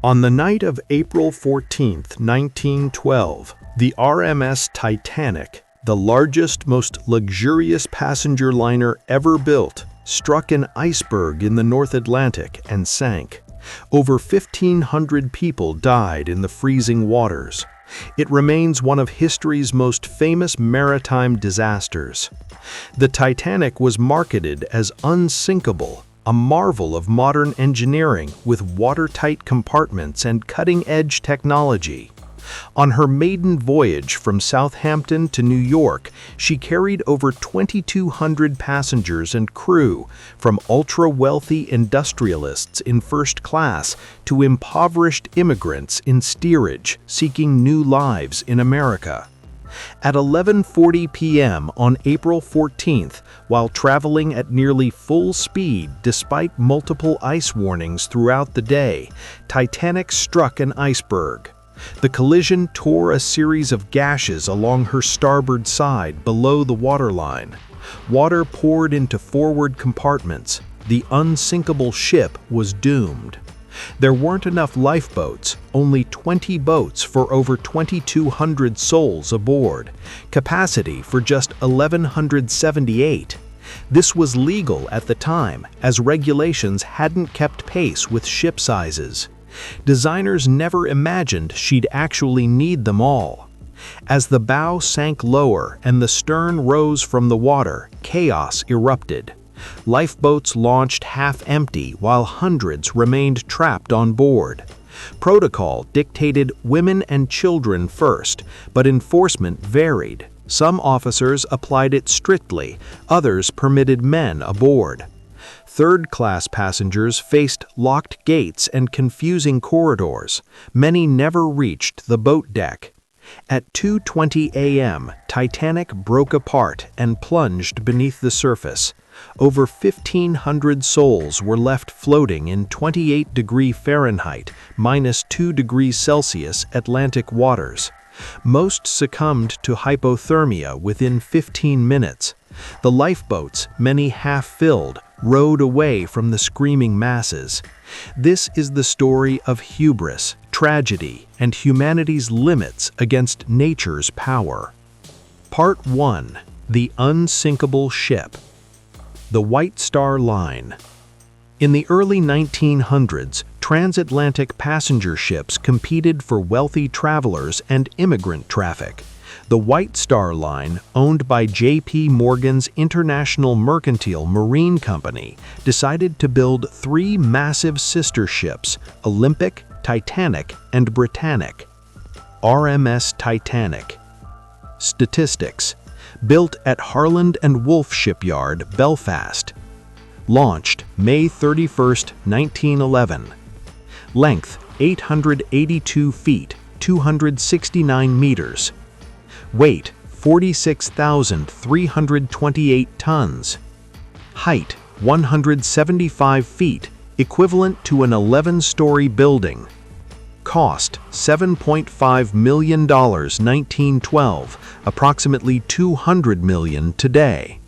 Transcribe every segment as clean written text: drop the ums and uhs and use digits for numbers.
On the night of April 14, 1912, the RMS Titanic, the largest, most luxurious passenger liner ever built, struck an iceberg in the North Atlantic and sank. Over 1,500 people died in the freezing waters. It remains one of history's most famous maritime disasters. The Titanic was marketed as unsinkable, a marvel of modern engineering with watertight compartments and cutting-edge technology. On her maiden voyage from Southampton to New York, she carried over 2,200 passengers and crew, from ultra-wealthy industrialists in first class to impoverished immigrants in steerage seeking new lives in America. At 11:40 p.m. on April 14th, while traveling at nearly full speed despite multiple ice warnings throughout the day, Titanic struck an iceberg. The collision tore a series of gashes along her starboard side below the waterline. Water poured into forward compartments. The unsinkable ship was doomed. There weren't enough lifeboats, only 20 boats for over 2,200 souls aboard, capacity for just 1,178. This was legal at the time, as regulations hadn't kept pace with ship sizes. Designers never imagined she'd actually need them all. As the bow sank lower and the stern rose from the water, chaos erupted. Lifeboats launched half-empty while hundreds remained trapped on board. Protocol dictated women and children first, but enforcement varied. Some officers applied it strictly, others permitted men aboard. Third-class passengers faced locked gates and confusing corridors. Many never reached the boat deck. At 2:20 a.m., Titanic broke apart and plunged beneath the surface. Over 1,500 souls were left floating in 28 Fahrenheit, -2 Atlantic waters. Most succumbed to hypothermia within 15 minutes. The lifeboats, many half-filled, rowed away from the screaming masses. This is the story of hubris, tragedy, and humanity's limits against nature's power. Part 1. The Unsinkable Ship. The White Star Line. In the early 1900s, transatlantic passenger ships competed for wealthy travelers and immigrant traffic. The White Star Line, owned by J.P. Morgan's International Mercantile Marine Company, decided to build 3 massive sister ships: Olympic, Titanic, and Britannic. RMS Titanic. Statistics. Built at Harland and Wolff Shipyard, Belfast. Launched May 31, 1911. Length 882 feet, 269 meters. Weight 46,328 tons. Height 175 feet, equivalent to an 11-story building. Cost $7.5 million 1912, approximately $200 million today.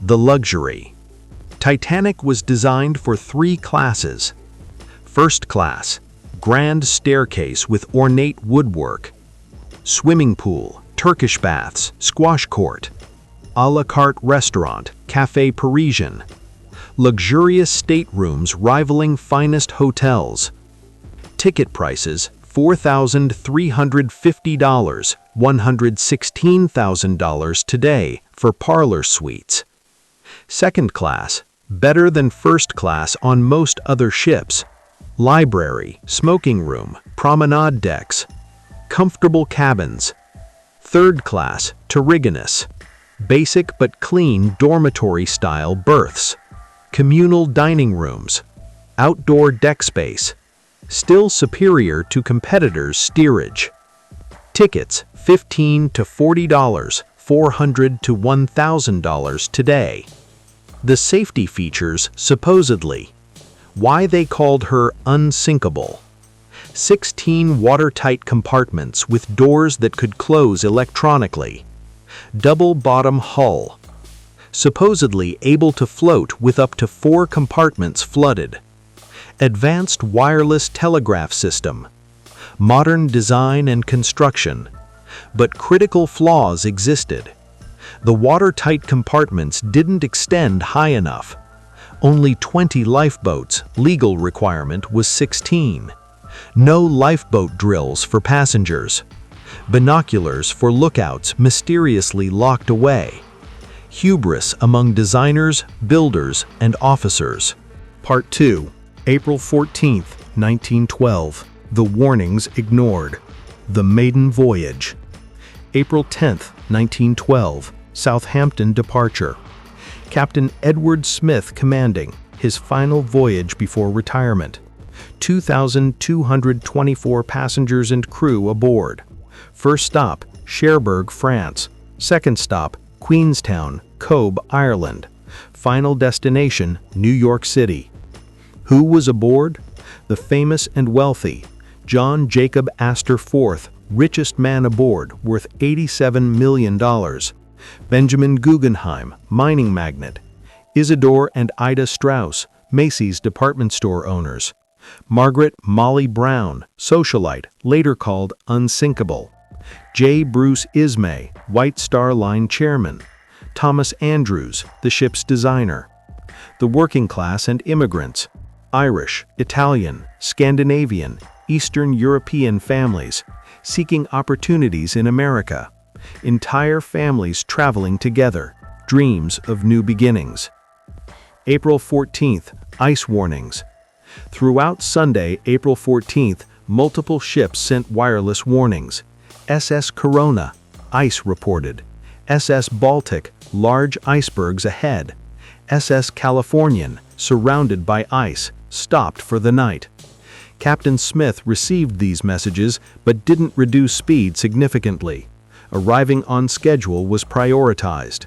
The luxury. Titanic was designed for 3 classes. First class, grand staircase with ornate woodwork. Swimming pool, Turkish baths, squash court. A la carte restaurant, Café Parisian. Luxurious staterooms rivaling finest hotels. Ticket prices $4,350, $116,000 today for parlor suites. Second class, better than first class on most other ships. Library, smoking room, promenade decks. Comfortable cabins. Third class, Terriganus. Basic but clean dormitory-style berths. Communal dining rooms. Outdoor deck space. Still superior to competitors' steerage. Tickets $15 to $40, $400 to $1,000 today. The safety features, supposedly. Why they called her unsinkable. 16 watertight compartments with doors that could close electronically. Double bottom hull. Supposedly able to float with up to 4 compartments flooded. Advanced wireless telegraph system. Modern design and construction. But critical flaws existed. The watertight compartments didn't extend high enough. Only 20 lifeboats, legal requirement was 16. No lifeboat drills for passengers. Binoculars for lookouts mysteriously locked away. Hubris among designers, builders, and officers. Part 2, April 14, 1912. The warnings ignored. The maiden voyage. April 10, 1912. Southampton departure. Captain Edward Smith commanding, his final voyage before retirement. 2,224 passengers and crew aboard. First stop, Cherbourg, France. Second stop, Queenstown, Cobh, Ireland. Final destination, New York City. Who was aboard? The famous and wealthy John Jacob Astor IV, richest man aboard, worth $87 million. Benjamin Guggenheim, mining magnate. Isidore and Ida Strauss, Macy's department store owners. Margaret Molly Brown, socialite, later called unsinkable. J. Bruce Ismay, White Star Line chairman. Thomas Andrews, the ship's designer. The working class and immigrants. Irish, Italian, Scandinavian, Eastern European families, seeking opportunities in America. Entire families traveling together, dreams of new beginnings. April 14th, ice warnings. Throughout Sunday, April 14th, multiple ships sent wireless warnings. SS Corona, ice reported. SS Baltic, large icebergs ahead. SS Californian, surrounded by ice, stopped for the night. Captain Smith received these messages but didn't reduce speed significantly. Arriving on schedule was prioritized.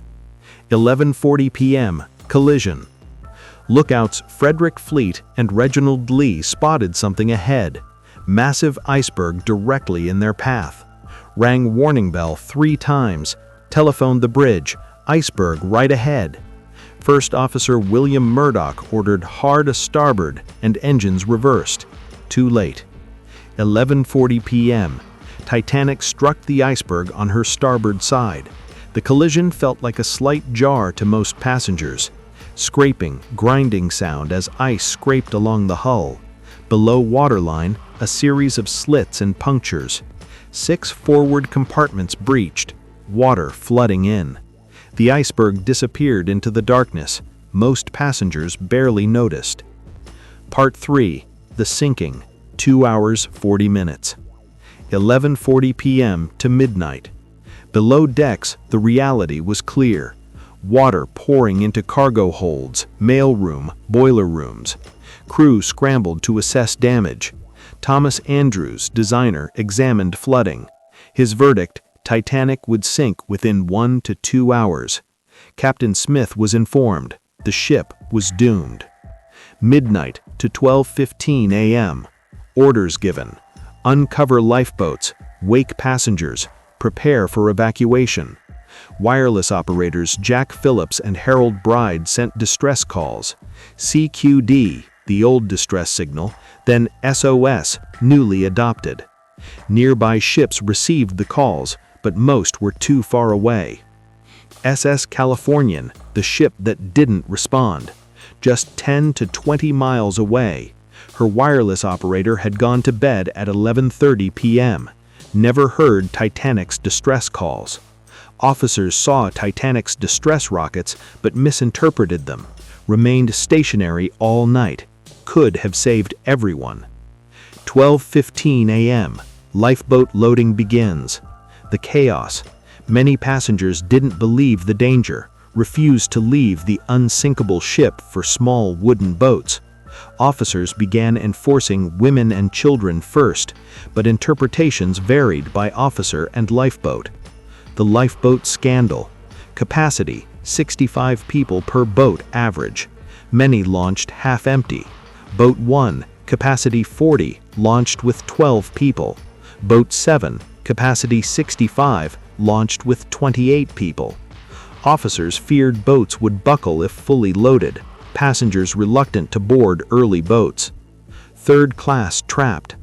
11:40 p.m. Collision. Lookouts Frederick Fleet and Reginald Lee spotted something ahead. Massive iceberg directly in their path. Rang warning bell 3 times. Telephoned the bridge. Iceberg right ahead. First Officer William Murdoch ordered hard a starboard and engines reversed. Too late. 11:40 p.m. Titanic struck the iceberg on her starboard side. The collision felt like a slight jar to most passengers. Scraping, grinding sound as ice scraped along the hull. Below waterline, a series of slits and punctures. 6 forward compartments breached, water flooding in. The iceberg disappeared into the darkness. Most passengers barely noticed. Part 3, the sinking, 2 hours 40 minutes. 11:40 p.m. to midnight. Below decks, the reality was clear. Water pouring into cargo holds, mailroom, boiler rooms. Crew scrambled to assess damage. Thomas Andrews, designer, examined flooding. His verdict, Titanic would sink within 1 to 2 hours. Captain Smith was informed. The ship was doomed. Midnight to 12:15 a.m. Orders given. Uncover lifeboats, wake passengers, prepare for evacuation. Wireless operators Jack Phillips and Harold Bride sent distress calls. CQD, the old distress signal, then SOS, newly adopted. Nearby ships received the calls, but most were too far away. SS Californian, the ship that didn't respond. Just 10 to 20 miles away. Her wireless operator had gone to bed at 11:30 p.m. Never heard Titanic's distress calls. Officers saw Titanic's distress rockets but misinterpreted them. Remained stationary all night. Could have saved everyone. 12:15 a.m. Lifeboat loading begins. The chaos. Many passengers didn't believe the danger, refused to leave the unsinkable ship for small wooden boats. Officers began enforcing women and children first, but interpretations varied by officer and lifeboat. The lifeboat scandal. Capacity, 65 people per boat average. Many launched half empty. Boat 1, capacity 40, launched with 12 people. Boat 7, capacity 65, launched with 28 people. Officers feared boats would buckle if fully loaded. Passengers reluctant to board early boats. Third class trapped.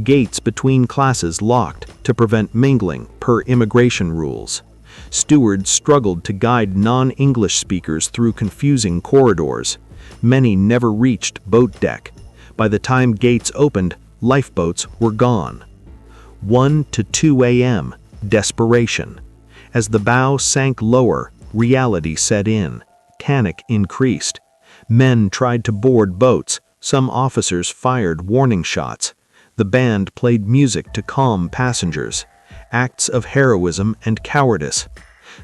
Gates between classes locked to prevent mingling per immigration rules. Stewards struggled to guide non-English speakers through confusing corridors. Many never reached boat deck. By the time gates opened, lifeboats were gone. 1 to 2 a.m. Desperation. As the bow sank lower, reality set in. Panic increased. Men tried to board boats. Some officers fired warning shots. The band played music to calm passengers. Acts of heroism and cowardice.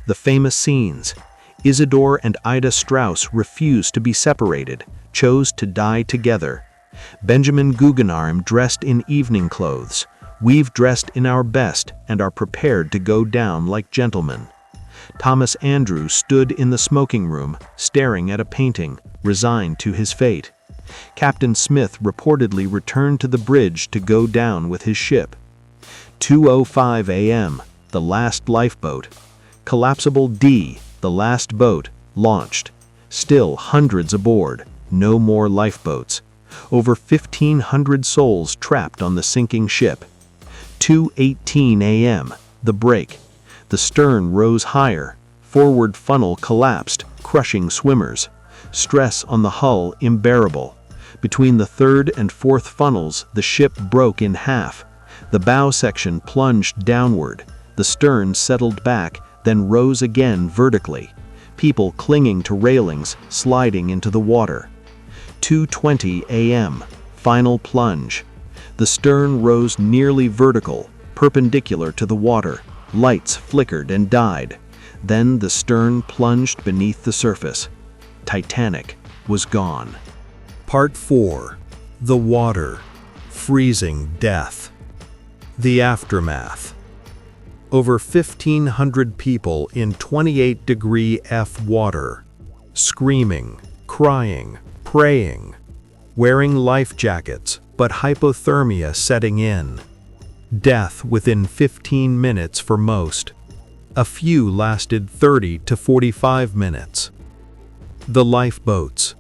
The famous scenes. Isidore and Ida Strauss refused to be separated, chose to die together. Benjamin Guggenheim dressed in evening clothes. We've dressed in our best and are prepared to go down like gentlemen. Thomas Andrews stood in the smoking room, staring at a painting, resigned to his fate. Captain Smith reportedly returned to the bridge to go down with his ship. 2:05 a.m., the last lifeboat. Collapsible D, the last boat, launched. Still hundreds aboard, no more lifeboats. Over 1,500 souls trapped on the sinking ship. 2:18 a.m., the break. The stern rose higher. Forward funnel collapsed, crushing swimmers. Stress on the hull unbearable. Between the third and fourth funnels, the ship broke in half. The bow section plunged downward. The stern settled back, then rose again vertically. People clinging to railings, sliding into the water. 2:20 a.m., final plunge. The stern rose nearly vertical, perpendicular to the water. Lights flickered and died. Then the stern plunged beneath the surface. Titanic was gone. Part 4. The water. Freezing death. The aftermath. Over 1,500 people in 28-degree F water. Screaming, crying, praying. Wearing life jackets, but hypothermia setting in. Death within 15 minutes for most. A few lasted 30 to 45 minutes. The lifeboats.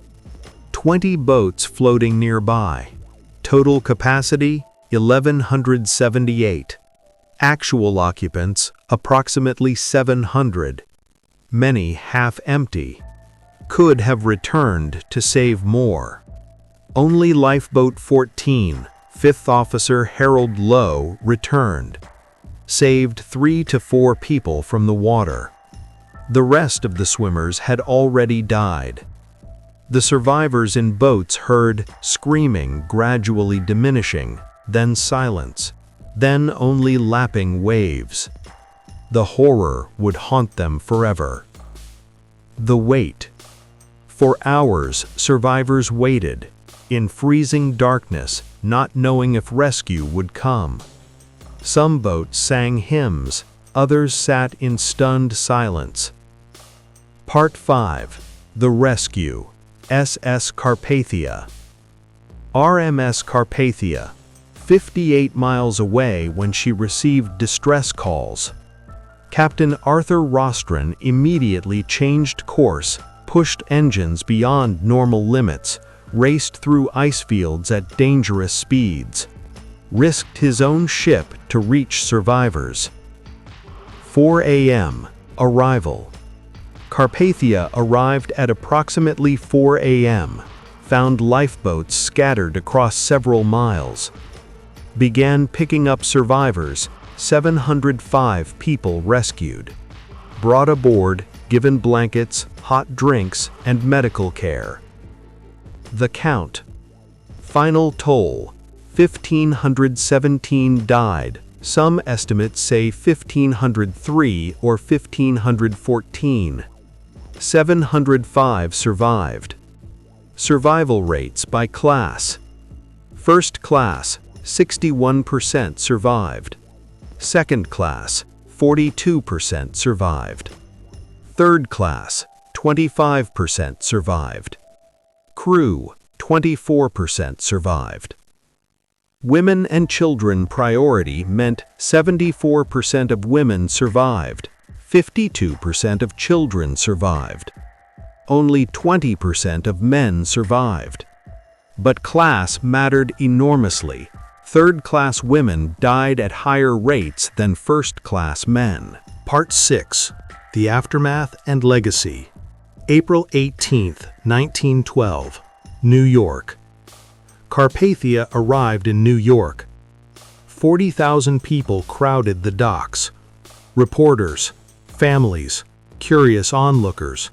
20 boats floating nearby. Total capacity, 1,178. Actual occupants, approximately 700. Many half empty. Could have returned to save more. Only Lifeboat 14, 5th Officer Harold Lowe, returned. Saved 3 to 4 people from the water. The rest of the swimmers had already died. The survivors in boats heard screaming gradually diminishing, then silence, then only lapping waves. The horror would haunt them forever. The wait. For hours, survivors waited, in freezing darkness, not knowing if rescue would come. Some boats sang hymns, others sat in stunned silence. Part 5. The Rescue. SS Carpathia. RMS Carpathia, 58 miles away when she received distress calls. Captain Arthur Rostron immediately changed course, pushed engines beyond normal limits, raced through ice fields at dangerous speeds, risked his own ship to reach survivors. 4 a.m. Arrival. Carpathia arrived at approximately 4 a.m., found lifeboats scattered across several miles. Began picking up survivors, 705 people rescued. Brought aboard, given blankets, hot drinks, and medical care. The count. Final toll, 1,517 died. Some estimates say 1,503 or 1,514. 705 survived. Survival rates by class. First class, 61% survived. Second class, 42% survived. Third class, 25% survived. Crew, 24% survived. Women and children priority meant 74% of women survived. 52% of children survived. Only 20% of men survived. But class mattered enormously. Third-class women died at higher rates than first-class men. Part 6. The Aftermath and Legacy. April 18, 1912. New York. Carpathia arrived in New York. 40,000 people crowded the docks. Reporters, families, curious onlookers.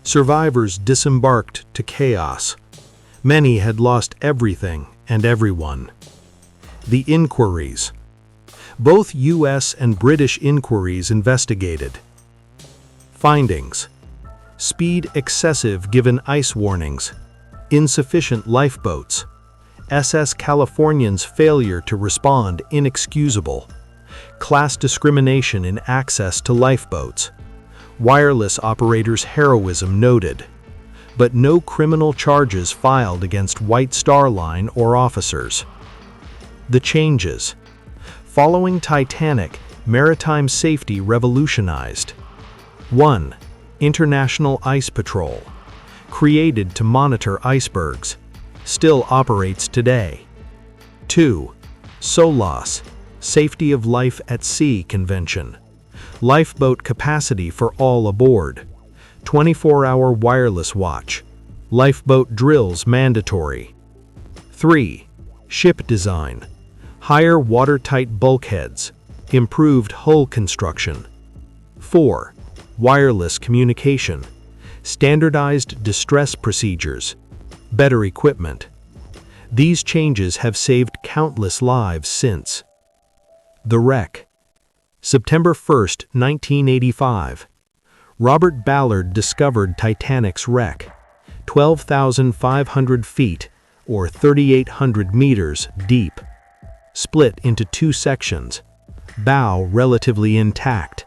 Survivors disembarked to chaos. Many had lost everything and everyone. The inquiries. Both U.S. and British inquiries investigated. Findings. Speed excessive given ice warnings. Insufficient lifeboats. SS Californian's failure to respond inexcusable. Class discrimination in access to lifeboats. Wireless operators' heroism noted. But no criminal charges filed against White Star Line or officers. The changes. Following Titanic, maritime safety revolutionized. 1. International Ice Patrol. Created to monitor icebergs. Still operates today. 2. SOLAS, Safety of Life at Sea Convention. Lifeboat capacity for all aboard. 24-hour wireless watch. Lifeboat drills mandatory. 3. Ship design. Higher watertight bulkheads. Improved hull construction. 4. Wireless communication. Standardized distress procedures. Better equipment. These changes have saved countless lives since. The wreck. September 1, 1985. Robert Ballard discovered Titanic's wreck, 12,500 feet, or 3,800 meters, deep. Split into two sections. Bow relatively intact.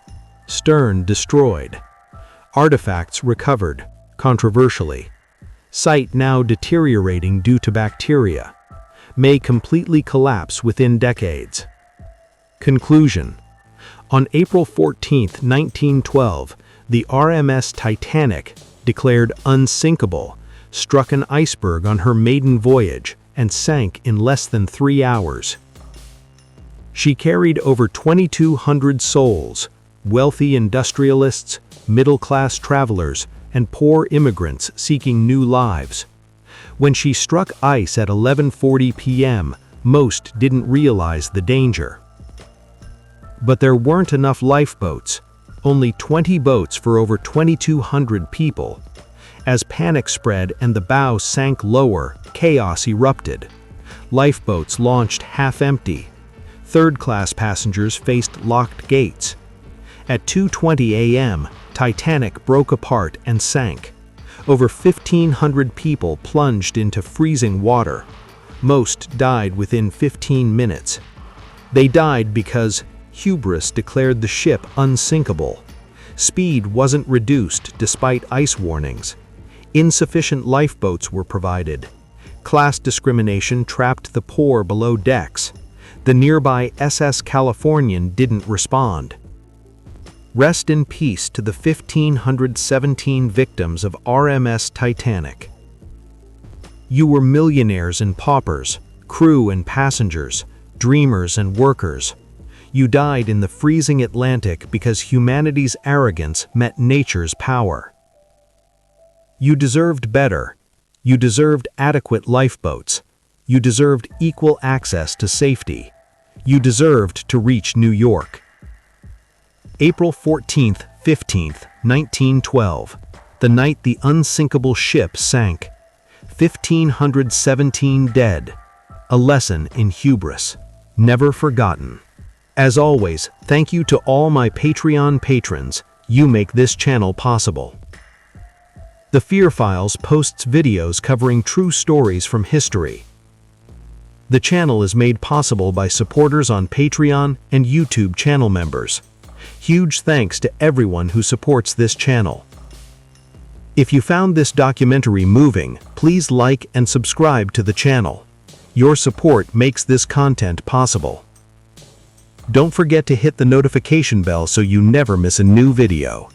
Stern destroyed. Artifacts recovered, controversially. Site now deteriorating due to bacteria. May completely collapse within decades. Conclusion. On April 14, 1912, the RMS Titanic, declared unsinkable, struck an iceberg on her maiden voyage and sank in less than 3 hours. She carried over 2,200 souls, wealthy industrialists, middle-class travelers, and poor immigrants seeking new lives. When she struck ice at 11:40 p.m., most didn't realize the danger. But there weren't enough lifeboats, only 20 boats for over 2,200 people. As panic spread and the bow sank lower, chaos erupted. Lifeboats launched half-empty. Third-class passengers faced locked gates. At 2:20 a.m., Titanic broke apart and sank. Over 1,500 people plunged into freezing water. Most died within 15 minutes. They died because hubris declared the ship unsinkable. Speed wasn't reduced despite ice warnings. Insufficient lifeboats were provided. Class discrimination trapped the poor below decks. The nearby SS Californian didn't respond. Rest in peace to the 1,517 victims of RMS Titanic. You were millionaires and paupers, crew and passengers, dreamers and workers. You died in the freezing Atlantic because humanity's arrogance met nature's power. You deserved better. You deserved adequate lifeboats. You deserved equal access to safety. You deserved to reach New York. April 14th, 15th, 1912, the night the unsinkable ship sank. 1,517 dead. A lesson in hubris, never forgotten. As always, thank you to all my Patreon patrons. You make this channel possible. The Fear Files posts videos covering true stories from history. The channel is made possible by supporters on Patreon and YouTube channel members. Huge thanks to everyone who supports this channel. If you found this documentary moving, please like and subscribe to the channel. Your support makes this content possible. Don't forget to hit the notification bell so you never miss a new video.